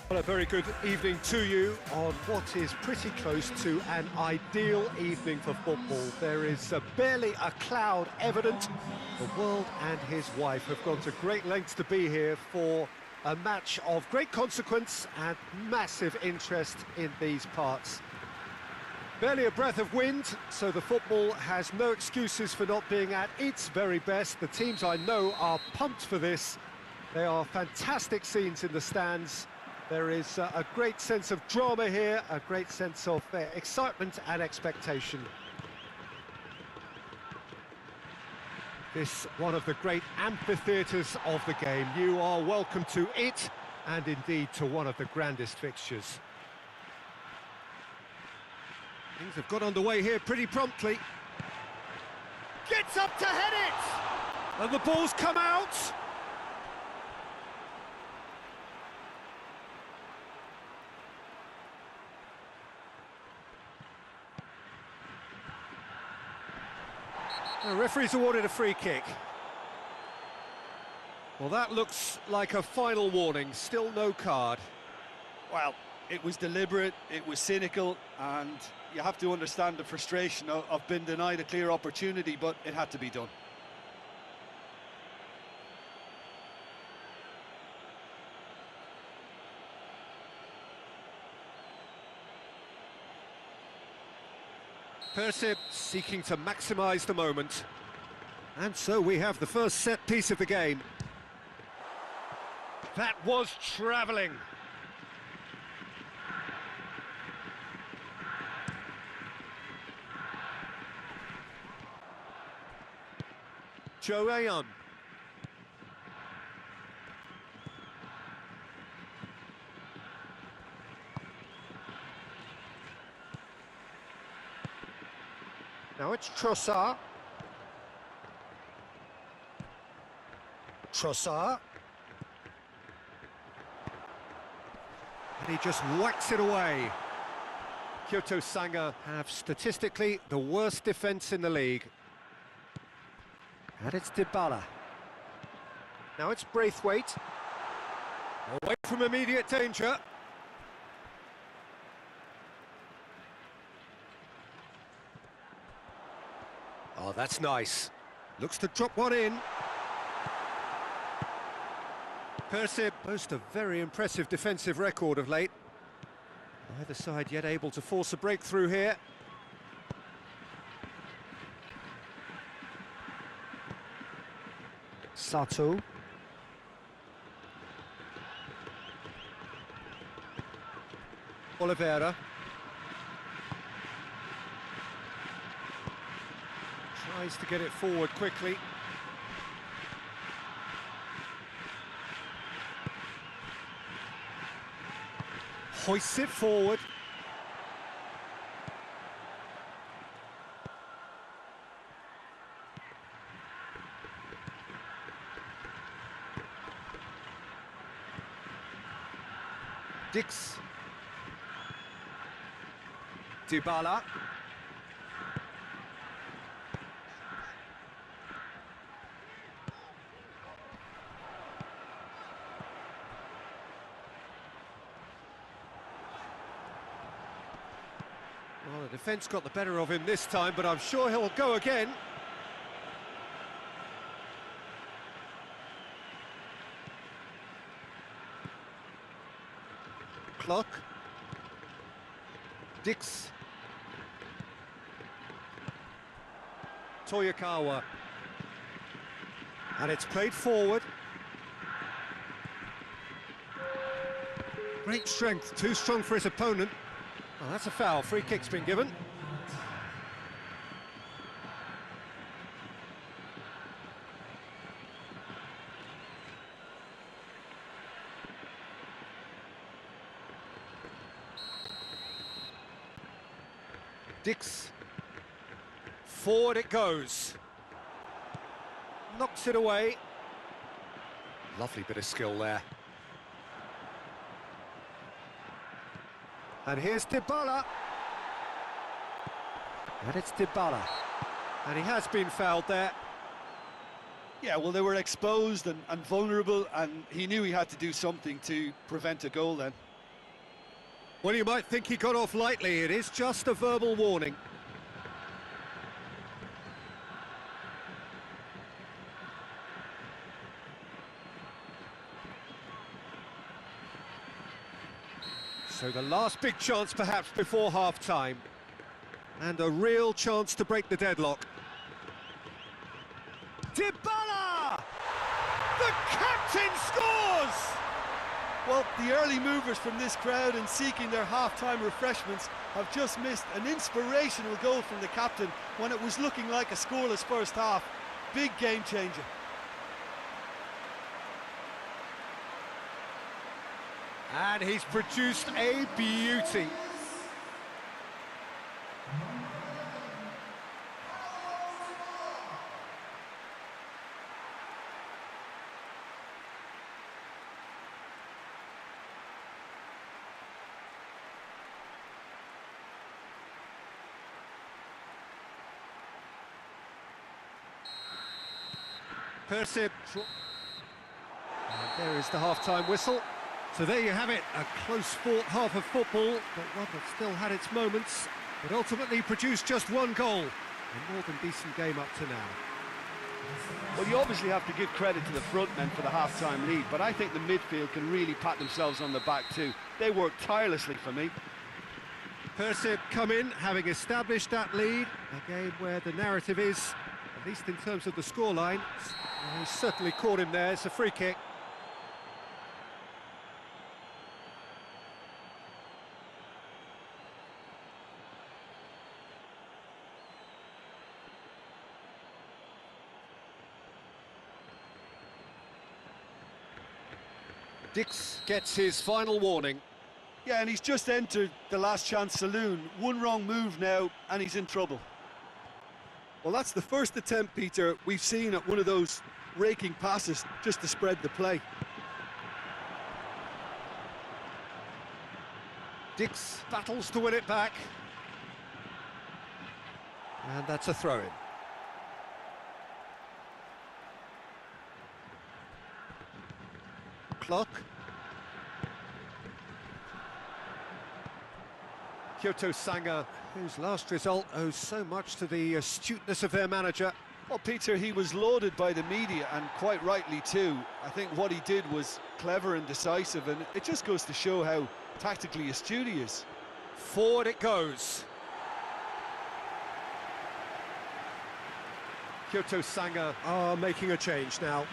Well, a very good evening to you on what is pretty close to an ideal evening for football. There is barely a cloud evident. The world and his wife have gone to great lengths to be here for a match of great consequence and massive interest in these parts. Barely a breath of wind, so the football has no excuses for not being at its very best. The teams I know are pumped for this. There are fantastic scenes in the stands. There is a great sense of drama here, a great sense of excitement and expectation. This one of the great amphitheatres of the game. You are welcome to it, and indeed to one of the grandest fixtures. Things have got underway here pretty promptly. Gets up to head it! And the ball's come out! The referee's awarded a free kick. Well, that looks like a final warning, still no card. Well, it was deliberate, it was cynical, and you have to understand the frustration of being denied a clear opportunity, but it had to be done. PERSIB seeking to maximise the moment. And so we have the first set piece of the game. That was travelling. Joe Ayon. Now it's Trossard. Trossard. And he just whacks it away. Kyoto Sanga have statistically the worst defence in the league. And it's Dybala. Now it's Braithwaite. Away from immediate danger. Oh, that's nice. Looks to drop one in. PERSIB boast a very impressive defensive record of late. Neither side yet able to force a breakthrough here. Sato. Oliveira. Tries to get it forward quickly. Hoists it forward. Dix. Dybala. Well, the defence got the better of him this time, but I'm sure he'll go again. Clock. Dix. Toyokawa. And it's played forward. Great strength, too strong for his opponent. Oh, that's a foul. Free kick's been given. Dix. Forward it goes. Knocks it away. Lovely bit of skill there. And here's Dybala. And it's Dybala. And he has been fouled there. Yeah, well, they were exposed and vulnerable, and he knew he had to do something to prevent a goal then. Well, you might think he got off lightly. It is just a verbal warning. So the last big chance perhaps before half-time. And a real chance to break the deadlock. Dybala! The captain scores! Well, the early movers from this crowd and seeking their half-time refreshments have just missed an inspirational goal from the captain when it was looking like a scoreless first half. Big game changer. And he's produced a beauty. PERSIB. And there is the half-time whistle. So there you have it, a close-fought half of football, but one that still had its moments, but ultimately produced just one goal. A more than decent game up to now. Well, you obviously have to give credit to the front men for the half-time lead, but I think the midfield can really pat themselves on the back too. They worked tirelessly for me. PERSIB come in, having established that lead, a game where the narrative is, at least in terms of the scoreline, he certainly caught him there. It's a free kick. Dix gets his final warning. Yeah, and he's just entered the last chance saloon. One wrong move now, and he's in trouble. Well, that's the first attempt, Peter, we've seen at one of those raking passes just to spread the play. Dix battles to win it back. And that's a throw-in. Clock. Kyoto Sanga, whose last result owes so much to the astuteness of their manager. Well, Peter, he was lauded by the media, and quite rightly too. I think what he did was clever and decisive, and it just goes to show how tactically astute he is. Forward it goes. Kyoto Sanga are making a change now.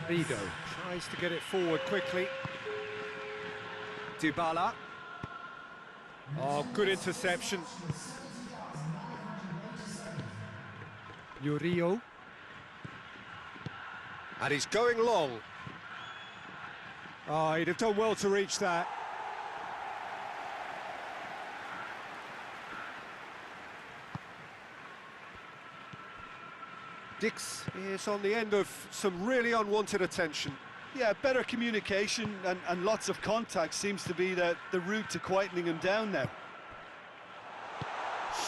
Rido tries to get it forward quickly. Dybala. Oh, good interception. Murillo. And he's going long. Oh, he'd have done well to reach that. Dix is on the end of some really unwanted attention. Yeah, better communication and lots of contact seems to be the route to quietening him down now.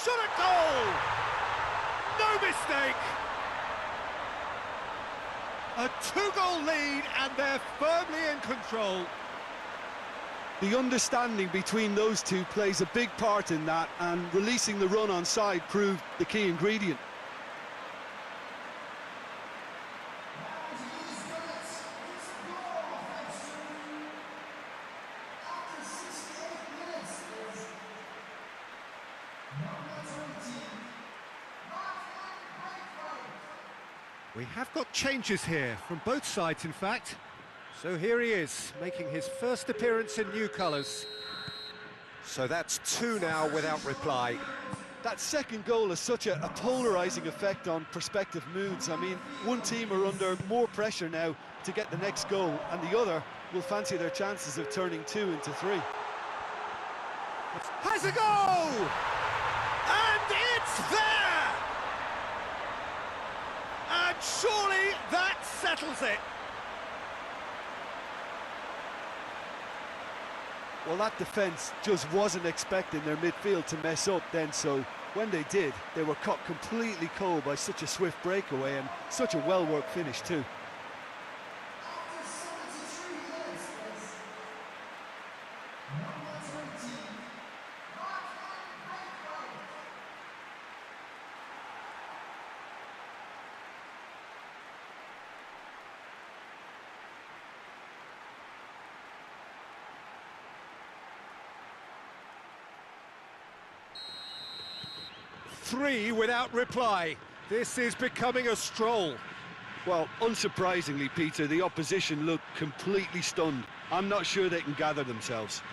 Shot at goal! No mistake! A two-goal lead, and they're firmly in control. The understanding between those two plays a big part in that, and releasing the run on side proved the key ingredient. We have got changes here, from both sides in fact. So here he is, making his first appearance in new colours. So that's two now without reply. That second goal has such a polarising effect on prospective moods. I mean, one team are under more pressure now to get the next goal, and the other will fancy their chances of turning two into three. Has a goal! And it's there! And surely that settles it. Well, that defence just wasn't expecting their midfield to mess up then, so when they did, they were caught completely cold by such a swift breakaway and such a well-worked finish too. 3 without reply. This is becoming a stroll. Well, unsurprisingly, Peter, the opposition look completely stunned. I'm not sure they can gather themselves.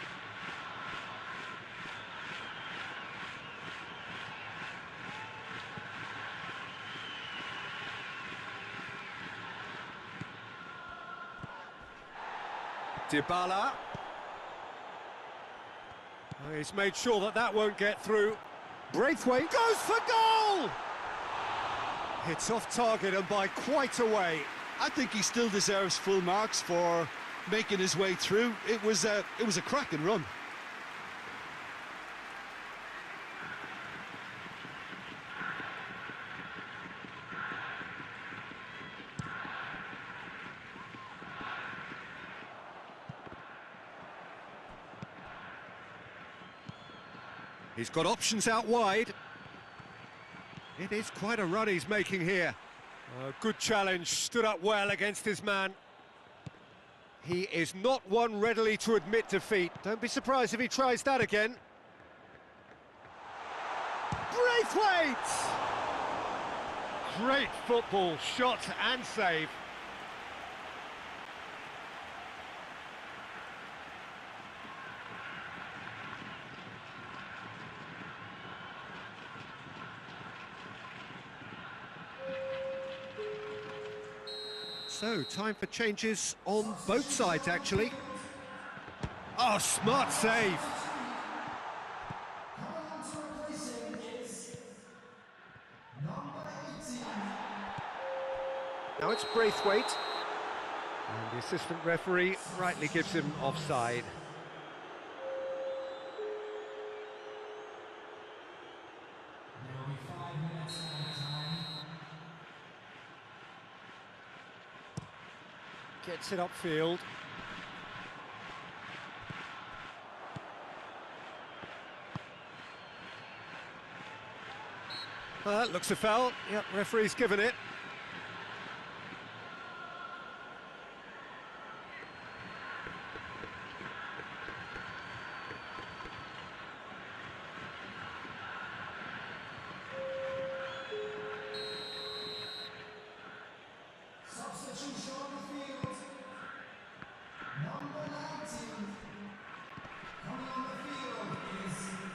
Dybala. Oh, he's made sure that that won't get through. Braithwaite goes for goal! It's off target and by quite a way. I think he still deserves full marks for making his way through. It was a cracking run. He's got options out wide. It is quite a run he's making here. Good challenge, stood up well against his man. He is not one readily to admit defeat. Don't be surprised if he tries that again. Braithwaite! Great football, shot and save. So, time for changes on both sides, actually. Oh, smart save. Now it's Braithwaite. And the assistant referee rightly gives him offside. Gets it upfield. Looks a foul. Yep, referee's given it.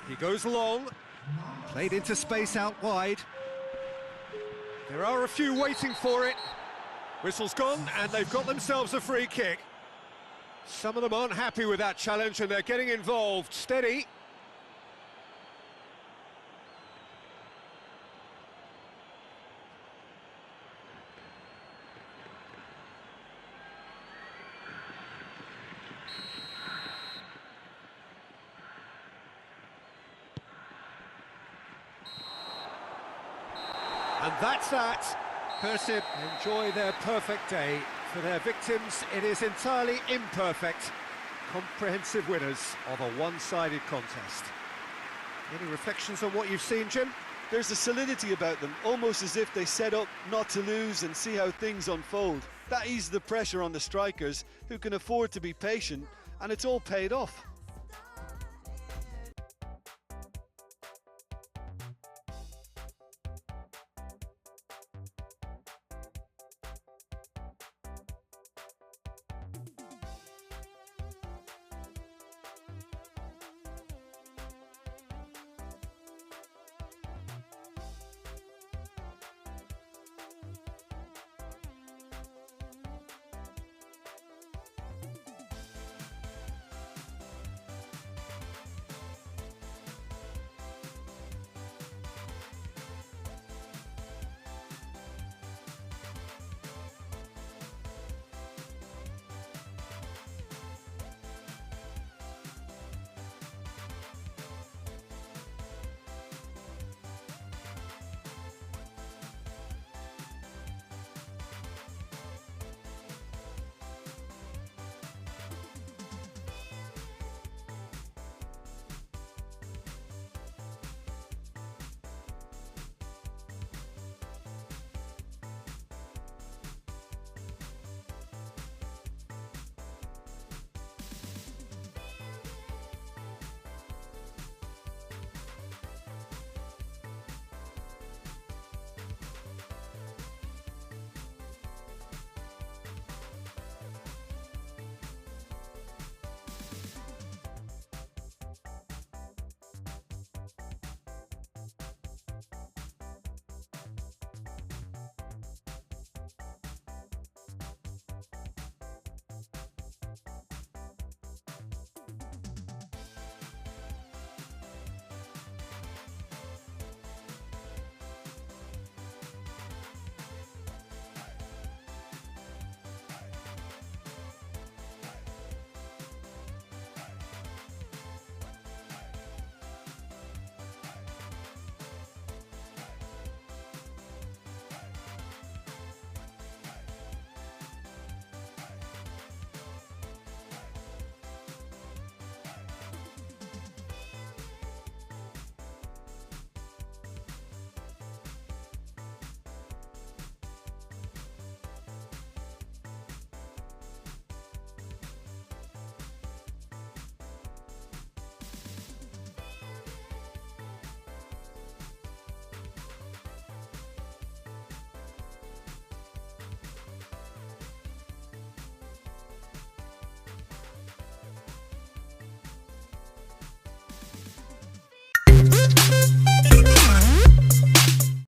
He goes long, played into space out wide. There are a few waiting for it. Whistle's gone, and they've got themselves a free kick. Some of them aren't happy with that challenge, and they're getting involved. Steady. And that's that. PERSIB enjoy their perfect day. For their victims, it is entirely imperfect. Comprehensive winners of a one-sided contest. Any reflections on what you've seen, Jim? There's a solidity about them, almost as if they set up not to lose and see how things unfold. That eases the pressure on the strikers, who can afford to be patient, and it's all paid off.